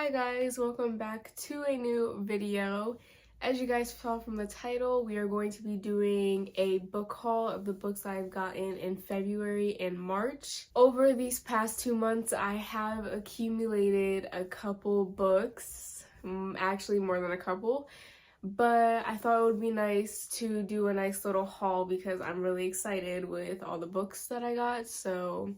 Hi guys, welcome back to a new video. As you guys saw from the title, we are going to be doing a book haul of the books I've gotten in February and March. Over these past 2 months, I have accumulated a couple books, actually more than a couple, but I thought it would be nice to do a nice little haul because I'm really excited with all the books that I got, so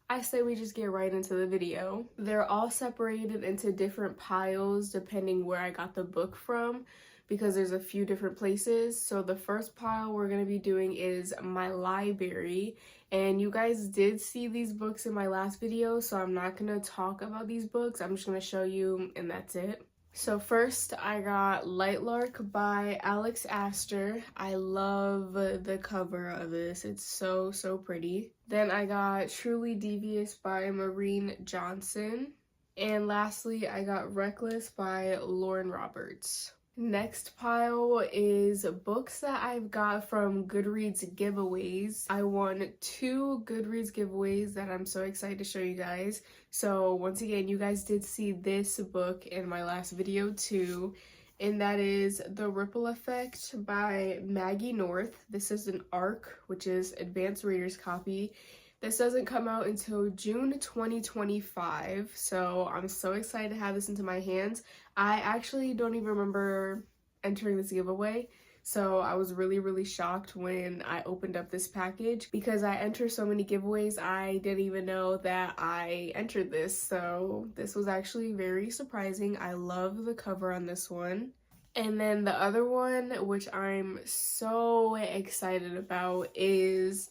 I say we just get right into the video. They're all separated into different piles depending where I got the book from because there's a few different places. So the first pile we're going to be doing is my library, and you guys did see these books in my last video, so I'm not going to talk about these books. I'm just going to show you and that's it. So first I got Lightlark by Alex Astor. I love the cover of this. It's so pretty. Then I got Truly Devious by Maureen Johnson. And lastly, I got Reckless by Lauren Roberts. Next pile is books that I've got from Goodreads giveaways. I won 2 Goodreads giveaways that I'm so excited to show you guys. So once again, you guys did see this book in my last video too, and that is The Ripple Effect by Maggie North. This is an ARC, which is Advanced Reader's Copy. This doesn't come out until June 2025, so I'm so excited to have this into my hands. I actually don't even remember entering this giveaway, so I was really shocked when I opened up this package because I enter so many giveaways I didn't even know that I entered this, so this was actually very surprising. I love the cover on this one. And then the other one, which I'm so excited about, is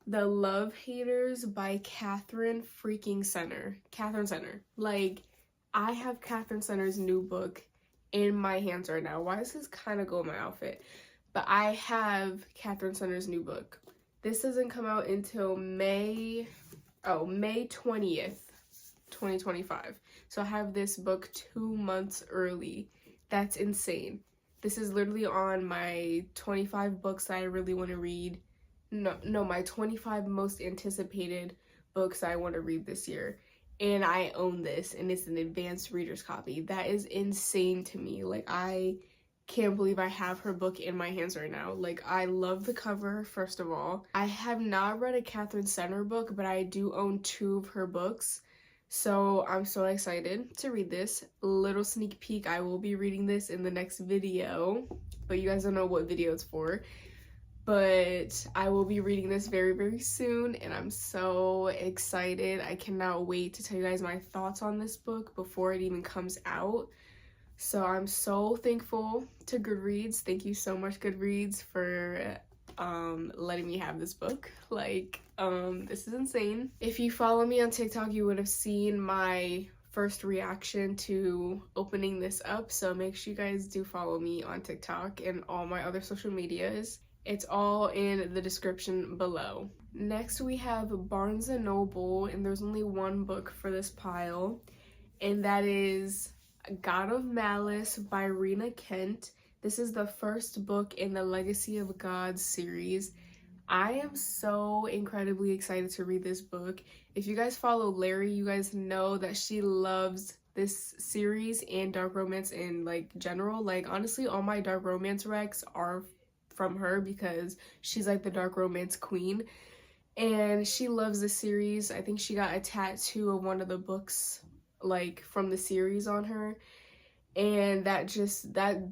The Love Haters by Catherine Center. Like, I have Catherine Center's new book in my hands right now. Why does this kind of go in my outfit? But I have Catherine Center's new book. This doesn't come out until May 20th, 2025. So I have this book 2 months early. That's insane. This is literally on my 25 books that I really want to read. No, my 25 most anticipated books I want to read this year. And I own this, and it's an advanced reader's copy. That is insane to me. Like, I can't believe I have her book in my hands right now. Like, I love the cover, first of all. I have not read a Catherine Center book, but I do own 2 of her books. So I'm so excited to read this. Little sneak peek, I will be reading this in the next video, but you guys don't know what video it's for. But I will be reading this very soon, and I'm so excited. I cannot wait to tell you guys my thoughts on this book before it even comes out. So I'm so thankful to Goodreads. Thank you so much, Goodreads, for letting me have this book. Like, this is insane. If you follow me on TikTok, you would have seen my first reaction to opening this up, so make sure you guys do follow me on TikTok and all my other social medias. It's all in the description below. Next we have Barnes & Noble, and there's only one book for this pile, and that is God of Malice by Rena Kent. This is the first book in the Legacy of Gods series. I am so incredibly excited to read this book. If you guys follow Larry, you guys know that she loves this series and dark romance in like general. Like, honestly, all my dark romance recs are from her because she's like the dark romance queen, and she loves the series. I think she got a tattoo of one of the books like from the series on her, and that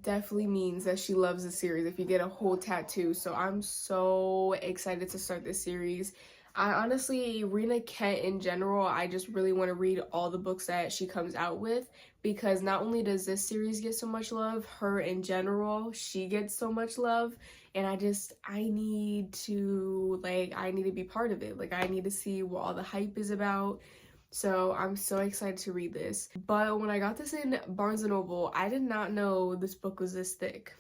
definitely means that she loves the series if you get a whole tattoo. So I'm so excited to start this series. I honestly, Rena Kent in general, I just really want to read all the books that she comes out with, because not only does this series get so much love, her in general, she gets so much love, and I need to be part of it. Like, I need to see what all the hype is about. So I'm so excited to read this. But when I got this in Barnes & Noble, I did not know this book was this thick.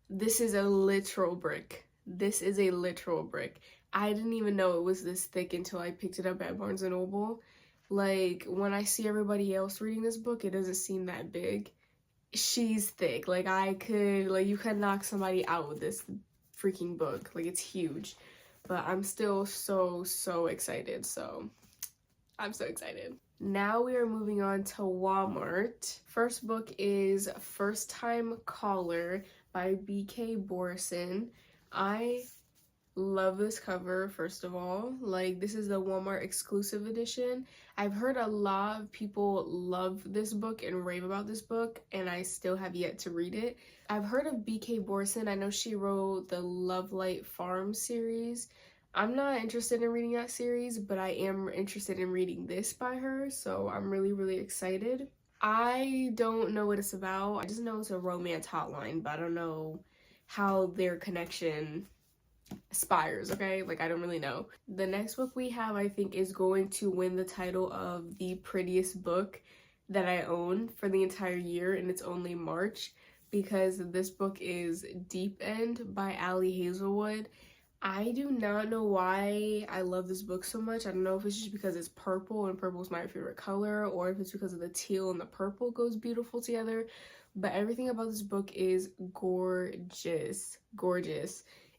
This is a literal brick. This is a literal brick. I didn't even know it was this thick until I picked it up at Barnes & Noble. Like, when I see everybody else reading this book, it doesn't seem that big. She's thick. Like, you could knock somebody out with this freaking book. Like, it's huge. But I'm still so excited. So I'm so excited. Now we are moving on to Walmart. First book is First Time Caller by B.K. Borson. I love this cover, first of all. Like, this is the Walmart exclusive edition. I've heard a lot of people love this book and rave about this book, and I still have yet to read it. I've heard of B.K. Borson. I know she wrote the Love Light Farm series. I'm not interested in reading that series, but I am interested in reading this by her, so I'm really, really excited. I don't know what it's about. I just know it's a romance hotline, but I don't know how their connection aspires, okay? Like, I don't really know. The next book we have, I think, is going to win the title of the prettiest book that I own for the entire year, and it's only March, because this book is Deep End by Ali Hazelwood. I do not know why I love this book so much. I don't know if it's just because it's purple and purple is my favorite color, or if it's because of the teal and the purple goes beautiful together, but everything about this book is gorgeous.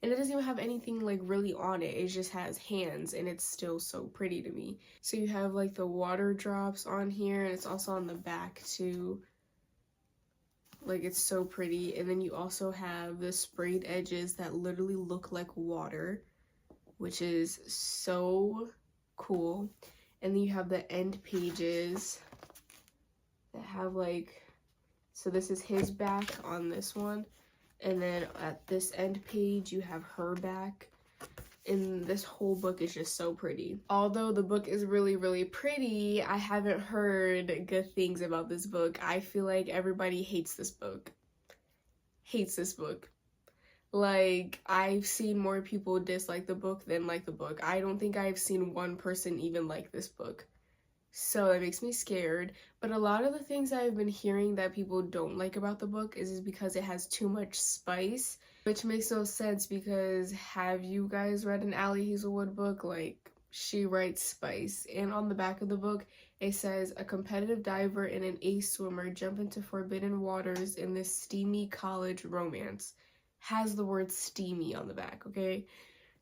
And it doesn't even have anything like really on it. It just has hands, and it's still so pretty to me. So you have like the water drops on here, and it's also on the back too. Like, it's so pretty. And then you also have the sprayed edges that literally look like water, which is so cool. And then you have the end pages that have like, so this is his back on this one. And then at this end page, you have her back. And this whole book is just so pretty. Although the book is really, really pretty, I haven't heard good things about this book. I feel like everybody hates this book. Like, I've seen more people dislike the book than like the book. I don't think I've seen one person even like this book. So that makes me scared. But a lot of the things I've been hearing that people don't like about the book is because it has too much spice, which makes no sense, because have you guys read an Ali Hazelwood book? Like, she writes spice. And on the back of the book, it says, a competitive diver and an ace swimmer jump into forbidden waters in this steamy college romance. Has the word steamy on the back, okay?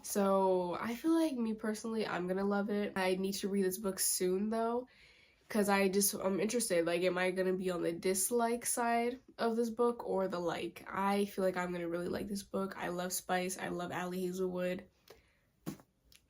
So I feel like, me personally, I'm gonna love it. I need to read this book soon though, because I'm interested. Like, am I gonna be on the dislike side of this book or the like? I feel like I'm gonna really like this book. I love spice. I love Ali Hazelwood.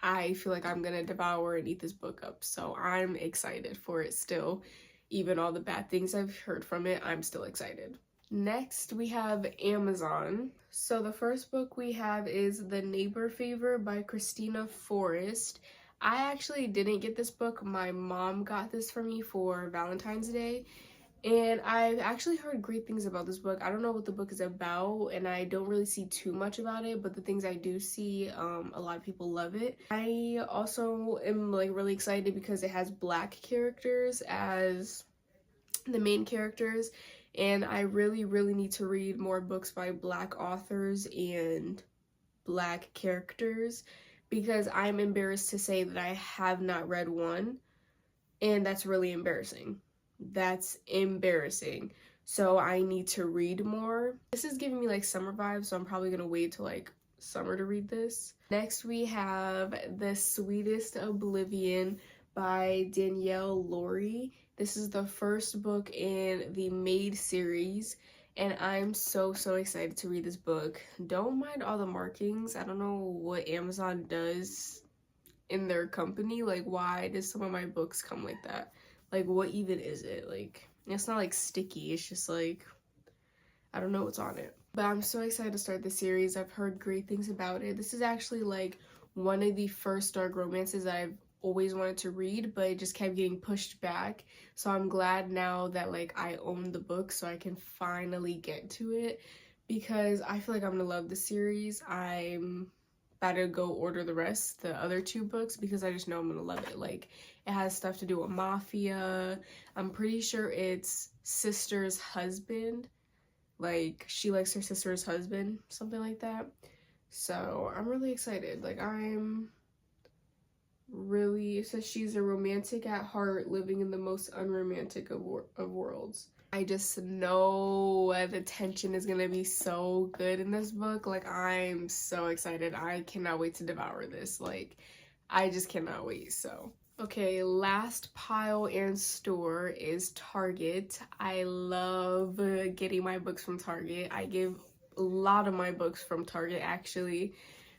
I feel like I'm gonna devour and eat this book up. So I'm excited for it still. Even all the bad things I've heard from it, I'm still excited. Next, we have Amazon. So the first book we have is The Neighbor Favor by Christina Forrest. I actually didn't get this book. My mom got this for me for Valentine's Day. And I've actually heard great things about this book. I don't know what the book is about, and I don't really see too much about it, but the things I do see, a lot of people love it. I also am like really excited because it has Black characters as the main characters. And I really, really need to read more books by Black authors and Black characters, because I'm embarrassed to say that I have not read one, and that's really embarrassing. That's embarrassing. So I need to read more. This is giving me like summer vibes, so I'm probably gonna wait till like summer to read this. Next we have The Sweetest Oblivion by Danielle Laurie. This is the first book in the Maid series, and I'm so excited to read this book. Don't mind all the markings. I don't know what Amazon does in their company. Like, why does some of my books come like that? Like, what even is it? Like, it's not like sticky. It's just like, I don't know what's on it. But I'm so excited to start the series. I've heard great things about it. This is actually like one of the first dark romances that I've always wanted to read, but it just kept getting pushed back. So I'm glad now that like I own the book so I can finally get to it, because I feel like I'm gonna love the series. I'm about to go order the other two books, because I just know I'm gonna love it. Like, it has stuff to do with mafia. I'm pretty sure it's sister's husband. Like, she likes her sister's husband, something like that. So I'm really excited. Like, it says she's a romantic at heart, living in the most unromantic of worlds. I just know the tension is gonna be so good in this book. Like, I'm so excited. I cannot wait to devour this. Like, I just cannot wait. So Okay, last pile and store is Target. I love getting my books from Target. I give a lot of my books from Target actually,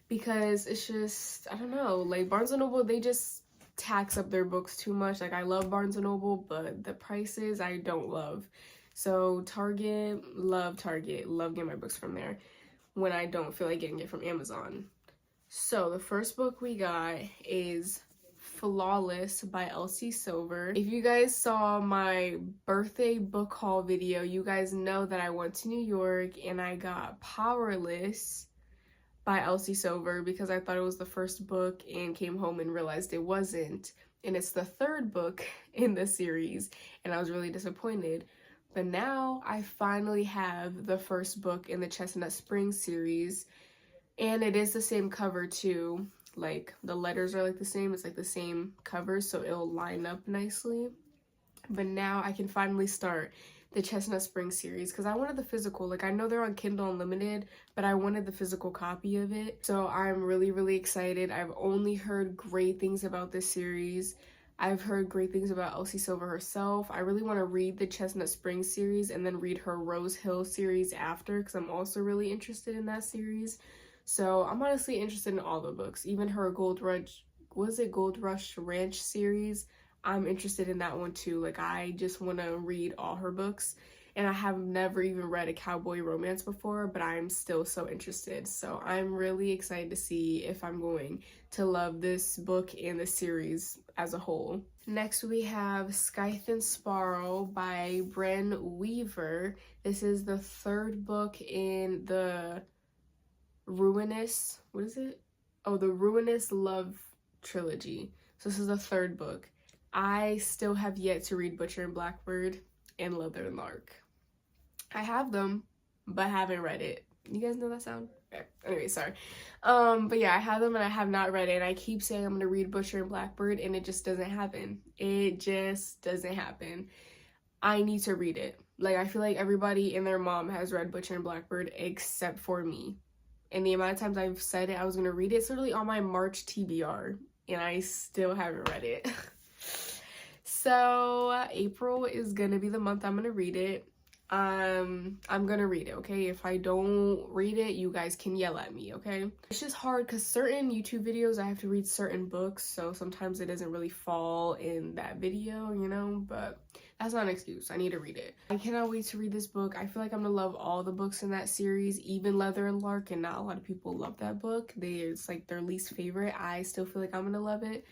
because it's just, I don't know, like Barnes& and Noble, they just tax up their books too much. Like I love Barnes& and Noble, but the prices I don't love. So Target, love getting my books from there when I don't feel like getting it from Amazon. So the first book we got is Flawless by Elsie Silver. If you guys saw my birthday book haul video, you guys know that I went to New York and I got Powerless by Elsie Silver because I thought it was the first book and came home and realized it wasn't. And it's the third book in the series and I was really disappointed. But now I finally have the first book in the Chestnut Springs series, and it is the same cover too. Like the letters are like the same, it's like the same cover, so it'll line up nicely. But now I can finally start the Chestnut Springs series because I wanted the physical. Like I know they're on Kindle Unlimited, but I wanted the physical copy of it. So I'm really excited. I've only heard great things about this series. I've heard great things about Elsie Silver herself. I really want to read the Chestnut Springs series and then read her Rose Hill series after because I'm also really interested in that series. So I'm honestly interested in all the books, even her Gold Rush Ranch series. I'm interested in that one too. Like I just want to read all her books, and I have never even read a cowboy romance before, but I'm still so interested. So I'm really excited to see if I'm going to love this book and the series as a whole. Next we have Scythe and Sparrow by Bren Weaver. This is the third book in the Ruinous, what is it? Oh, the Ruinous Love trilogy. So this is the third book. I still have yet to read Butcher and Blackbird and Leather and Lark. I have them, but haven't read it. You guys know that sound? Okay. Anyway, sorry. But yeah, I have them and I have not read it. And I keep saying I'm gonna read Butcher and Blackbird and it just doesn't happen. It just doesn't happen. I need to read it. Like I feel like everybody and their mom has read Butcher and Blackbird except for me. And the amount of times I've said it I was gonna read it, it's literally on my March TBR and I still haven't read it. So April is gonna be the month I'm gonna read it. I'm gonna read it, okay? If I don't read it, you guys can yell at me, okay? It's just hard because certain YouTube videos I have to read certain books, so sometimes it doesn't really fall in that video, you know, but that's not an excuse. I need to read it. I cannot wait to read this book. I feel like I'm gonna love all the books in that series, even Leather and Lark, and not a lot of people love that book. It's like their least favorite. I still feel like I'm gonna love it,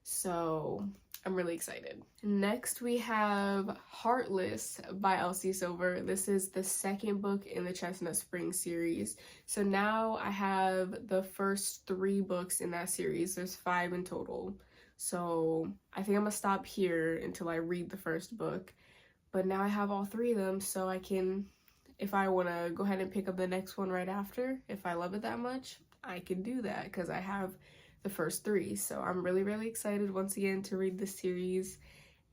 so I'm really excited. Next we have Heartless by Elsie Silver. This is the second book in the Chestnut Springs series. So now I have the first 3 books in that series. There's 5 in total. So I think I'm gonna stop here until I read the first book. But now I have all 3 of them, so I can, if I want to go ahead and pick up the next one right after, if I love it that much, I can do that because I have the first 3. So I'm really excited once again to read this series,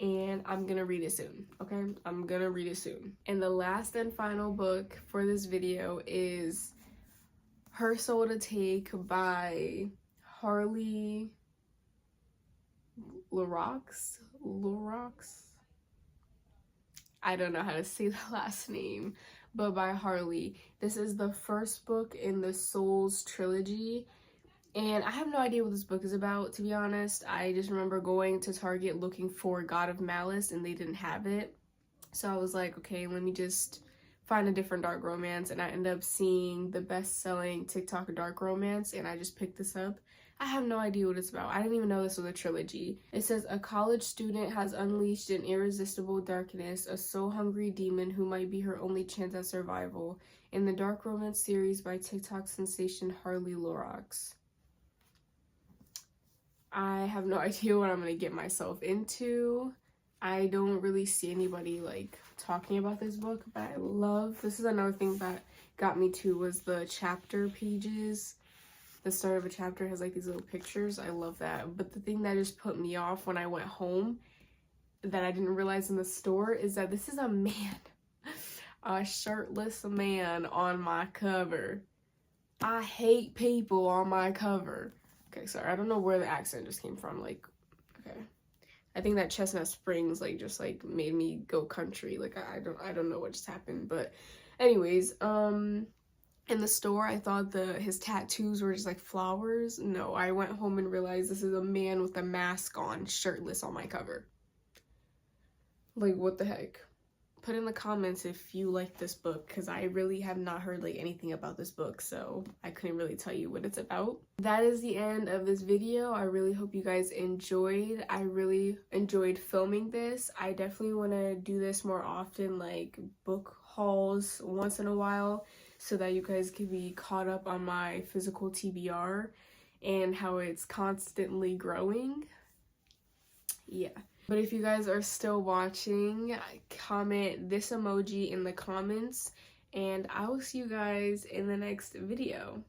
and I'm gonna read it soon, okay? I'm gonna read it soon. And the last and final book for this video is Her Soul to Take by Harley Larox. I don't know how to say the last name, but by Harley. This is the first book in the Souls trilogy. And I have no idea what this book is about, to be honest. I just remember going to Target looking for God of Malice and they didn't have it. So I was like, okay, let me just find a different dark romance. And I ended up seeing the best-selling TikTok dark romance and I just picked this up. I have no idea what it's about. I didn't even know this was a trilogy. It says, a college student has unleashed an irresistible darkness, a soul-hungry demon who might be her only chance at survival, in the dark romance series by TikTok sensation Harley Larox. I have no idea what I'm gonna get myself into. I don't really see anybody like talking about this book, but I love, this is another thing that got me too, was the chapter pages. The start of a chapter has like these little pictures. I love that. But the thing that just put me off when I went home that I didn't realize in the store is that this is a man, a shirtless man on my cover. I hate people on my cover. Okay, sorry, I don't know where the accent just came from. Like, okay, I think that Chestnut Springs like just like made me go country. Like I don't know what just happened, but anyways, in the store I thought his tattoos were just like flowers. No, I went home and realized this is a man with a mask on, shirtless on my cover. Like, what the heck? Put in the comments if you like this book, because I really have not heard like anything about this book, so I couldn't really tell you what it's about. That is the end of this video. I really hope you guys enjoyed. I really enjoyed filming this. I definitely want to do this more often, like book hauls once in a while, so that you guys can be caught up on my physical TBR and how it's constantly growing. Yeah. But if you guys are still watching, comment this emoji in the comments, and I will see you guys in the next video.